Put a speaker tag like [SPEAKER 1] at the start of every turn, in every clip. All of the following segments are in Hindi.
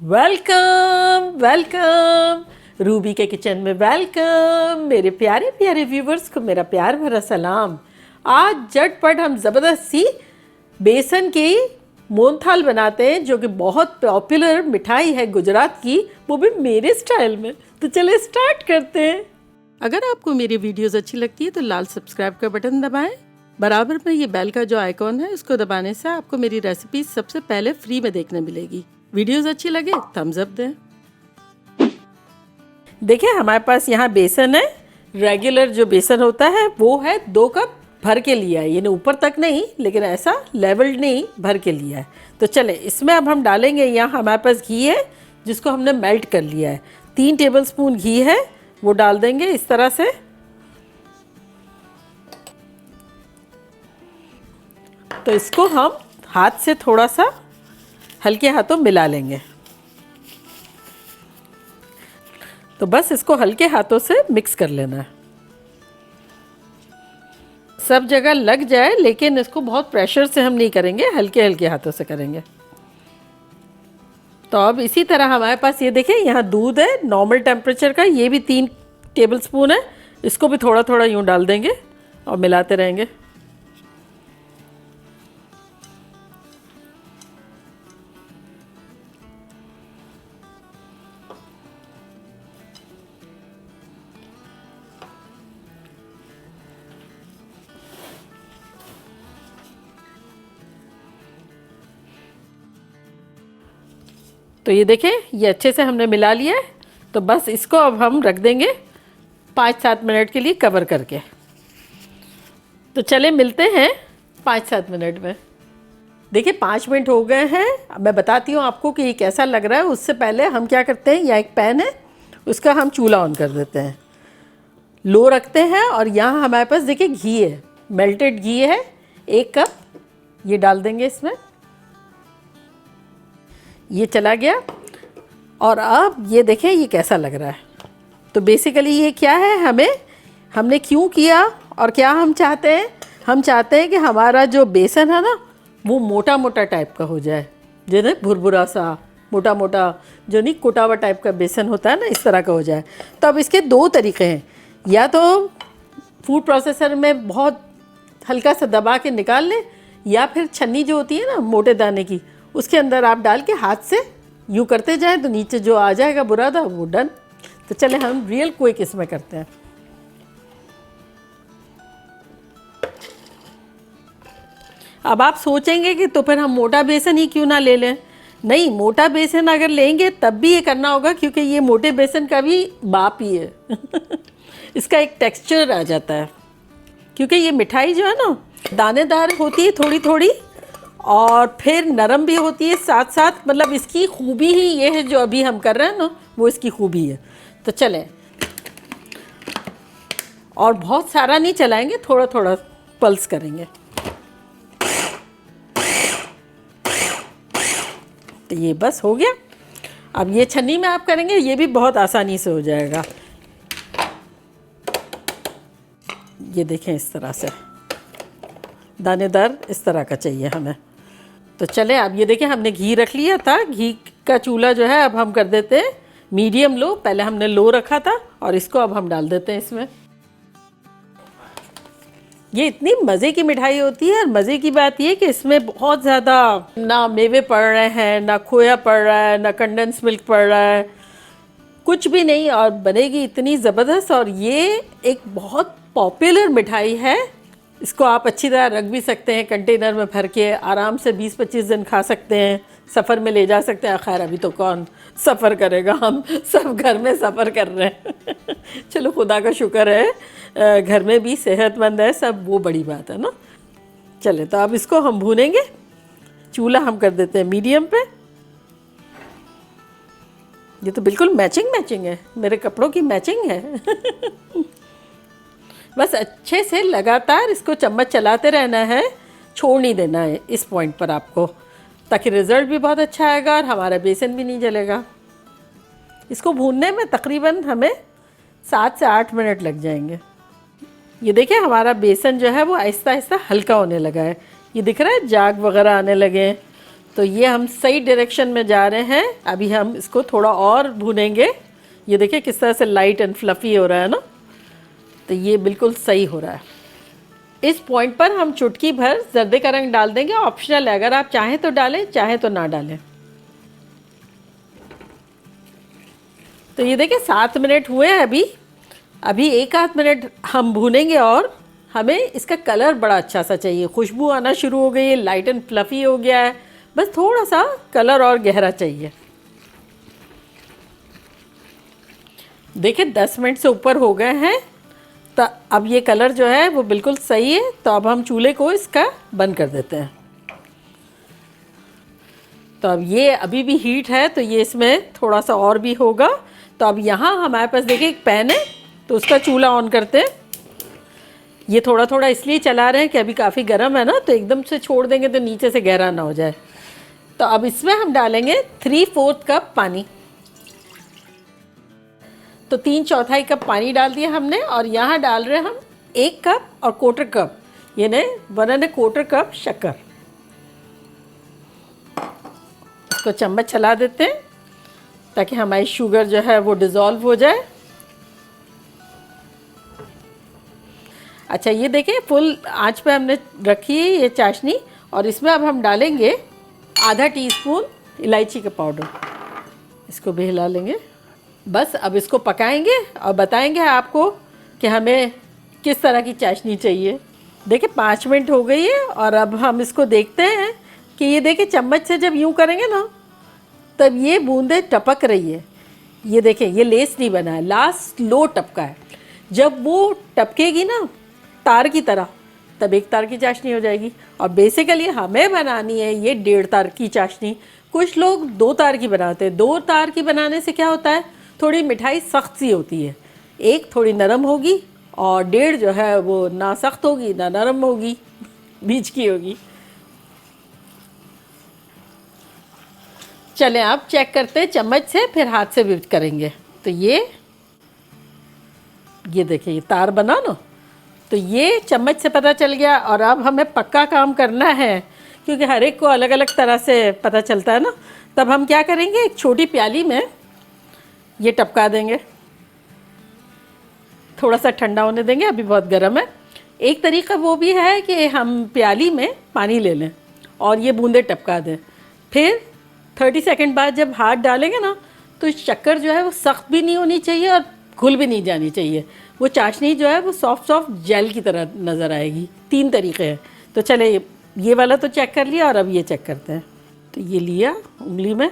[SPEAKER 1] वेलकम वेलकम रूबी के किचन में वेलकम। मेरे प्यारे प्यारे व्यूवर्स को मेरा प्यार भरा सलाम। आज झटपट हम ज़बरदस्त सी बेसन की मोहनथाल बनाते हैं जो कि बहुत पॉपुलर मिठाई है गुजरात की, वो भी मेरे स्टाइल में। तो चले स्टार्ट करते हैं। अगर आपको मेरी वीडियोस अच्छी लगती है तो लाल सब्सक्राइब का बटन दबाएं। बराबर में ये बेल का जो आइकॉन है उसको दबाने से आपको मेरी रेसिपी सबसे पहले फ्री में देखने मिलेगी। वीडियोस अच्छी लगे थम्स अप दें। देखिए हमारे पास यहाँ बेसन है। रेगुलर जो बेसन होता है वो है 2 कप भर के लिया है, यानी ऊपर तक नहीं लेकिन ऐसा लेवल्ड नहीं, भर के लिया है। तो चले इसमें अब हम डालेंगे, यहाँ हमारे पास घी है जिसको हमने मेल्ट कर लिया है। 3 टेबलस्पून घी है, वो डाल देंगे इस तरह से। तो इसको हम हाथ से थोड़ा सा हल्के हाथों मिला लेंगे। तो बस इसको हल्के हाथों से मिक्स कर लेना है, सब जगह लग जाए, लेकिन इसको बहुत प्रेशर से हम नहीं करेंगे, हल्के हल्के हाथों से करेंगे। तो अब इसी तरह हमारे पास ये देखिए यहाँ दूध है नॉर्मल टेम्परेचर का, ये भी 3 टेबलस्पून है। इसको भी थोड़ा थोड़ा यूँ डाल देंगे और मिलाते रहेंगे। तो ये देखें ये अच्छे से हमने मिला लिया है। तो बस इसको अब हम रख देंगे 5-7 मिनट के लिए कवर करके। तो चले मिलते हैं 5-7 मिनट में। देखिए 5 मिनट हो गए हैं। अब मैं बताती हूँ आपको कि ये कैसा लग रहा है। उससे पहले हम क्या करते हैं, यहाँ एक पैन है उसका हम चूल्हा ऑन कर देते हैं, लो रखते हैं। और यहाँ हमारे पास देखिए घी है, मेल्टेड घी है 1 कप, ये डाल देंगे इसमें। ये चला गया। और अब ये देखें ये कैसा लग रहा है। तो बेसिकली ये क्या है, हमने क्यों किया और क्या हम चाहते हैं। हम चाहते हैं कि हमारा जो बेसन है ना वो मोटा मोटा टाइप का हो जाए, जो ना भुरभुरा सा मोटा मोटा, जो नहीं कोटावा टाइप का बेसन होता है ना, इस तरह का हो जाए। तो अब इसके 2 तरीके हैं, या तो फूड प्रोसेसर में बहुत हल्का सा दबा के निकाल लें, या फिर छन्नी जो होती है ना मोटे दाने की, उसके अंदर आप डाल के हाथ से यूँ करते जाएं तो नीचे जो आ जाएगा बुरादा वो डन। तो चले हम रियल क्विक इसमें करते हैं। अब आप सोचेंगे कि तो फिर हम मोटा बेसन ही क्यों ना ले लें। नहीं, मोटा बेसन अगर लेंगे तब भी ये करना होगा, क्योंकि ये मोटे बेसन का भी बाप ही है इसका एक टेक्सचर आ जाता है, क्योंकि ये मिठाई जो है ना दानेदार होती है थोड़ी थोड़ी, और फिर नरम भी होती है साथ साथ। मतलब इसकी खूबी ही ये है जो अभी हम कर रहे हैं ना, वो इसकी खूबी है। तो चलें, और बहुत सारा नहीं चलाएंगे, थोड़ा थोड़ा पल्स करेंगे। तो ये बस हो गया। अब ये छन्नी में आप करेंगे ये भी बहुत आसानी से हो जाएगा। ये देखें इस तरह से दानेदार इस तरह का चाहिए हमें। तो चले अब ये देखें हमने घी रख लिया था, घी का चूल्हा जो है अब हम कर देते हैं मीडियम लो। पहले हमने लो रखा था और इसको अब हम डाल देते हैं इसमें। ये इतनी मज़े की मिठाई होती है, और मज़े की बात ये कि इसमें बहुत ज़्यादा ना मेवे पड़ रहे हैं, ना खोया पड़ रहा है, ना कंडेंस मिल्क पड़ रहा है, कुछ भी नहीं, और बनेगी इतनी ज़बरदस्त। और ये एक बहुत पॉपुलर मिठाई है। इसको आप अच्छी तरह रख भी सकते हैं कंटेनर में भर के, आराम से 20-25 दिन खा सकते हैं, सफ़र में ले जा सकते हैं। खैर अभी तो कौन सफ़र करेगा, हम सब घर में सफ़र कर रहे हैं चलो खुदा का शुक्र है घर में भी सेहतमंद है सब, वो बड़ी बात है ना। चले तो अब इसको हम भूनेंगे। चूल्हा हम कर देते हैं मीडियम पे। ये तो बिल्कुल मैचिंग है, मेरे कपड़ों की मैचिंग है बस अच्छे से लगातार इसको चम्मच चलाते रहना है, छोड़ नहीं देना है इस पॉइंट पर आपको, ताकि रिज़ल्ट भी बहुत अच्छा आएगा और हमारा बेसन भी नहीं जलेगा। इसको भूनने में तकरीबन हमें 7 से 8 मिनट लग जाएंगे। ये देखिए हमारा बेसन जो है वो आहिस्ता आहिस्ता हल्का होने लगा है, ये दिख रहा है जाग वगैरह आने लगे हैं। तो ये हम सही डायरेक्शन में जा रहे हैं। अभी हम इसको थोड़ा और भूनेंगे। ये देखिए किस तरह से लाइट एंड फ्लफ़ी हो रहा है ना, तो ये बिल्कुल सही हो रहा है। इस पॉइंट पर हम चुटकी भर जर्दे का रंग डाल देंगे, ऑप्शनल है, अगर आप चाहें तो डालें, चाहें तो ना डालें। तो ये देखिए 7 मिनट हुए हैं अभी 1 आध मिनट हम भूनेंगे और हमें इसका कलर बड़ा अच्छा सा चाहिए, खुशबू आना शुरू हो गई है, लाइट एंड फ्लफ़ी हो गया है, बस थोड़ा सा कलर और गहरा चाहिए। देखिए 10 मिनट से ऊपर हो गए हैं, तो अब ये कलर जो है वो बिल्कुल सही है। तो अब हम चूल्हे को इसका बंद कर देते हैं। तो अब ये अभी भी हीट है, तो ये इसमें थोड़ा सा और भी होगा। तो अब यहाँ हमारे पास देखिए एक पैन है, तो उसका चूल्हा ऑन करते हैं। ये थोड़ा थोड़ा इसलिए चला रहे हैं कि अभी काफ़ी गर्म है ना, तो एकदम से छोड़ देंगे तो नीचे से गहरा ना हो जाए। तो अब इसमें हम डालेंगे 3/4 कप पानी। तो 3/4 कप पानी डाल दिया हमने, और यहाँ डाल रहे हैं हम 1 कप और 1/4 कप, यानी 1 1/4 कप शक्कर। इसको चम्मच चला देते हैं ताकि हमारी शुगर जो है वो डिज़ोल्व हो जाए। अच्छा, ये देखिए फुल आंच पे हमने रखी है ये चाशनी, और इसमें अब हम डालेंगे आधा टीस्पून इलायची का पाउडर। इसको भी हिला लेंगे। बस अब इसको पकाएंगे और बताएंगे आपको कि हमें किस तरह की चाशनी चाहिए। देखिए 5 मिनट हो गई है, और अब हम इसको देखते हैं कि ये देखिए चम्मच से जब यूँ करेंगे ना, तब ये बूंदें टपक रही है। ये देखें, ये लेस नहीं बना है, लास्ट लो टपका है। जब वो टपकेगी ना तार की तरह, तब 1 तार की चाशनी हो जाएगी। और बेसिकली हमें बनानी है ये 1.5 तार की चाशनी। कुछ लोग 2 तार की बनाते हैं। 2 तार की बनाने से क्या होता है, थोड़ी मिठाई सख्त सी होती है, एक थोड़ी नरम होगी, और 1.5 जो है वो ना सख्त होगी ना नरम होगी, बीच की होगी। चलें आप चेक करते हैं चम्मच से, फिर हाथ से भी करेंगे। तो ये देखिए ये तार बना ना, तो ये चम्मच से पता चल गया। और अब हमें पक्का काम करना है, क्योंकि हर एक को अलग अलग तरह से पता चलता है ना। तब हम क्या करेंगे, एक छोटी प्याली में ये टपका देंगे, थोड़ा सा ठंडा होने देंगे, अभी बहुत गर्म है। एक तरीका वो भी है कि हम प्याली में पानी ले लें और ये बूंदे टपका दें। फिर 30 सेकंड बाद जब हाथ डालेंगे ना, तो शक्कर जो है वो सख्त भी नहीं होनी चाहिए और घुल भी नहीं जानी चाहिए। वो चाशनी जो है वो सॉफ्ट सॉफ्ट जेल की तरह नज़र आएगी। 3 तरीके हैं। तो चले ये वाला तो चेक कर लिया, और अब ये चेक करते हैं। तो ये लिया उंगली में,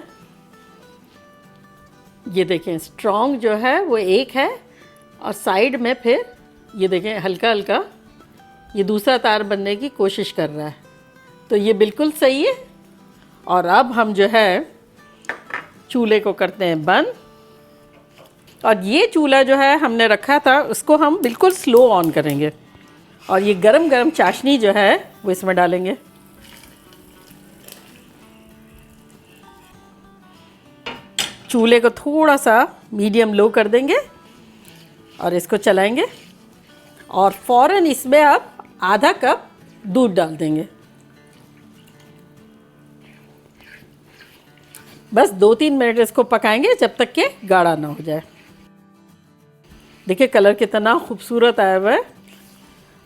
[SPEAKER 1] ये देखें स्ट्रॉन्ग जो है वो एक है, और साइड में फिर ये देखें हल्का हल्का ये दूसरा तार बनने की कोशिश कर रहा है। तो ये बिल्कुल सही है। और अब हम जो है चूल्हे को करते हैं बंद, और ये चूल्हा जो है हमने रखा था उसको हम बिल्कुल स्लो ऑन करेंगे, और ये गरम गरम चाशनी जो है वो इसमें डालेंगे। चूल्हे को थोड़ा सा मीडियम लो कर देंगे और इसको चलाएंगे, और फ़ौरन इसमें अब आधा कप दूध डाल देंगे। बस 2-3 मिनट इसको पकाएंगे जब तक कि गाढ़ा ना हो जाए। देखिए कलर कितना खूबसूरत आया हुआ है।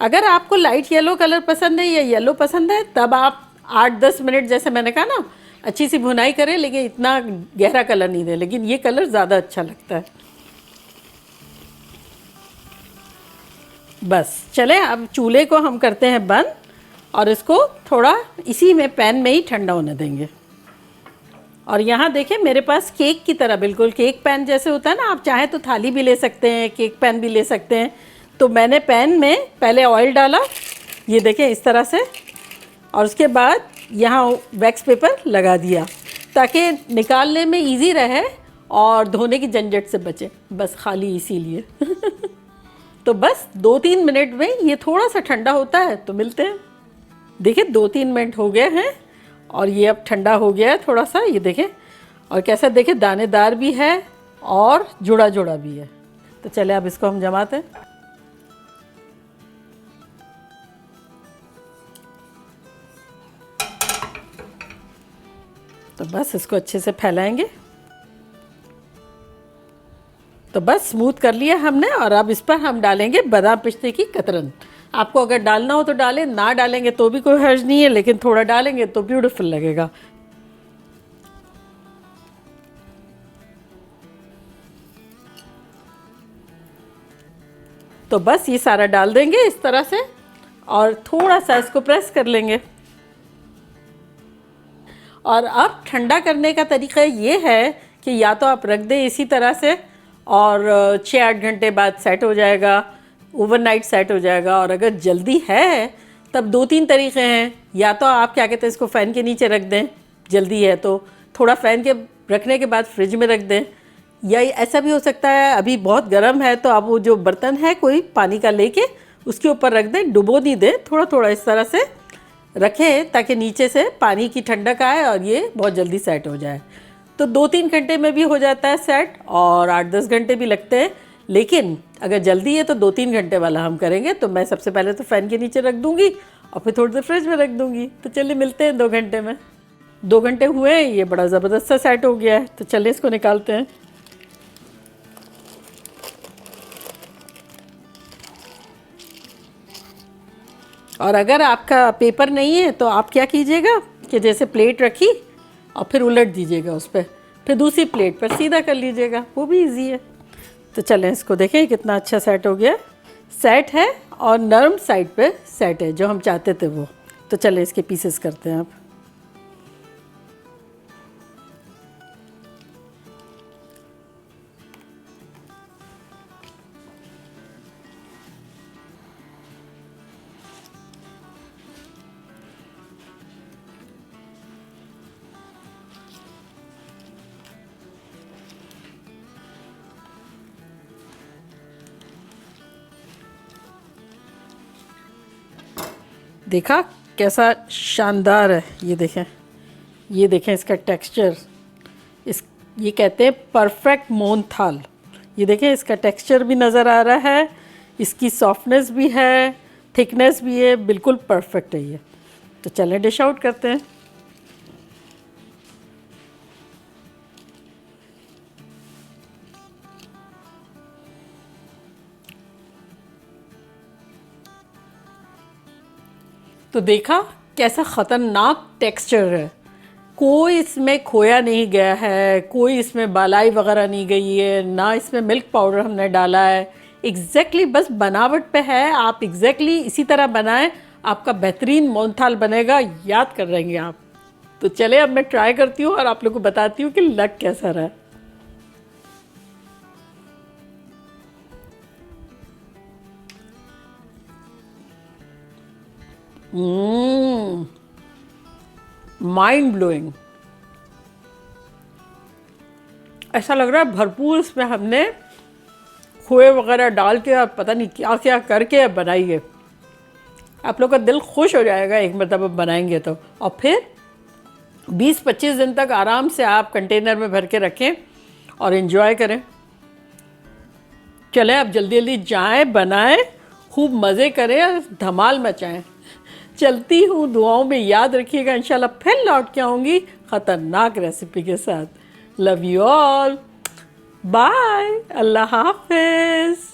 [SPEAKER 1] अगर आपको लाइट येलो कलर पसंद है या येलो पसंद है, तब आप 8-10 मिनट जैसे मैंने कहा ना अच्छी सी भुनाई करें, लेकिन इतना गहरा कलर नहीं दें, लेकिन ये कलर ज़्यादा अच्छा लगता है। बस चलें अब चूल्हे को हम करते हैं बंद, और इसको थोड़ा इसी में पैन में ही ठंडा होने देंगे। और यहाँ देखें मेरे पास केक की तरह, बिल्कुल केक पैन जैसे होता है ना, आप चाहें तो थाली भी ले सकते हैं, केक पैन भी ले सकते हैं। तो मैंने पैन में पहले ऑयल डाला, ये देखें इस तरह से, और उसके बाद यहाँ वैक्स पेपर लगा दिया ताकि निकालने में इजी रहे और धोने की झंझट से बचे, बस खाली इसीलिए। तो बस 2-3 मिनट में ये थोड़ा सा ठंडा होता है तो मिलते हैं। देखिए 2-3 मिनट हो गए हैं और ये अब ठंडा हो गया है थोड़ा सा, ये देखें, और कैसा देखें दानेदार भी है और जुड़ा जुड़ा भी है। तो चले अब इसको हम जमाते हैं। तो बस इसको अच्छे से फैलाएंगे। तो बस स्मूथ कर लिया हमने, और अब इस पर हम डालेंगे बादाम पिस्ते की कतरन। आपको अगर डालना हो तो डालें, ना डालेंगे तो भी कोई हर्ज नहीं है, लेकिन थोड़ा डालेंगे तो ब्यूटीफुल लगेगा। तो बस ये सारा डाल देंगे इस तरह से, और थोड़ा सा इसको प्रेस कर लेंगे। और अब ठंडा करने का तरीका ये है कि या तो आप रख दें इसी तरह से, और 6-8 घंटे बाद सेट हो जाएगा, ओवरनाइट सेट हो जाएगा। और अगर जल्दी है तब 2-3 तरीक़े हैं। या तो आप क्या कहते हैं, इसको फ़ैन के नीचे रख दें, जल्दी है तो थोड़ा फ़ैन के रखने के बाद फ्रिज में रख दें। या ऐसा भी हो सकता है अभी बहुत गर्म है तो आप वो जो बर्तन है कोई पानी का लेके उसके ऊपर रख दें, डुबो नहीं दें, थोड़ा थोड़ा इस तरह से रखें ताकि नीचे से पानी की ठंडक आए और ये बहुत जल्दी सेट हो जाए। तो 2-3 घंटे में भी हो जाता है सेट, और 8-10 घंटे भी लगते हैं। लेकिन अगर जल्दी है तो 2-3 घंटे वाला हम करेंगे। तो मैं सबसे पहले तो फ़ैन के नीचे रख दूँगी और फिर थोड़ी देर फ्रिज में रख दूँगी। तो चलिए मिलते हैं 2 घंटे में। 2 घंटे हुए हैं, ये बड़ा ज़बरदस्त सा सेट हो गया है। तो चलिए इसको निकालते हैं। और अगर आपका पेपर नहीं है तो आप क्या कीजिएगा कि जैसे प्लेट रखी और फिर उलट दीजिएगा उस पर, फिर दूसरी प्लेट पर सीधा कर लीजिएगा, वो भी इजी है। तो चलें इसको देखें कितना अच्छा सेट हो गया। सेट है और नरम साइड पे सेट है जो हम चाहते थे वो। तो चलें इसके पीसेस करते हैं आप। देखा कैसा शानदार है, ये देखें, ये देखें इसका टेक्सचर। इस ये कहते हैं परफेक्ट मोहन थाल। ये देखें इसका टेक्सचर भी नज़र आ रहा है, इसकी सॉफ्टनेस भी है, थिकनेस भी है, बिल्कुल परफेक्ट है ये। तो चलें डिश आउट करते हैं। तो देखा कैसा ख़तरनाक टेक्सचर है, कोई इसमें खोया नहीं गया है, कोई इसमें बालाई वगैरह नहीं गई है, ना इसमें मिल्क पाउडर हमने डाला है। एग्जैक्टली बस बनावट पे है। आप एग्जैक्टली इसी तरह बनाएं, आपका बेहतरीन मोहनथाल बनेगा, याद कर रहेंगे आप। तो चले अब मैं ट्राई करती हूँ और आप लोग को बताती हूँ कि लग कैसा रहा। Mind blowing. ऐसा लग रहा है भरपूर इसमें हमने खोए वगैरह डाल के और पता नहीं क्या क्या करके बनाई है। आप लोग का दिल खुश हो जाएगा एक मतलब बनाएंगे तो। और फिर 20-25 दिन तक आराम से आप कंटेनर में भर के रखें और एंजॉय करें। चलें अब जल्दी जल्दी जाएं, बनाएं, खूब मज़े करें और धमाल मचाएं। चलती हूँ, दुआओं में याद रखिएगा। इंशाल्लाह फिर लौट के आऊँगी ख़तरनाक रेसिपी के साथ। लव यू ऑल, बाय, अल्लाह हाफिज़।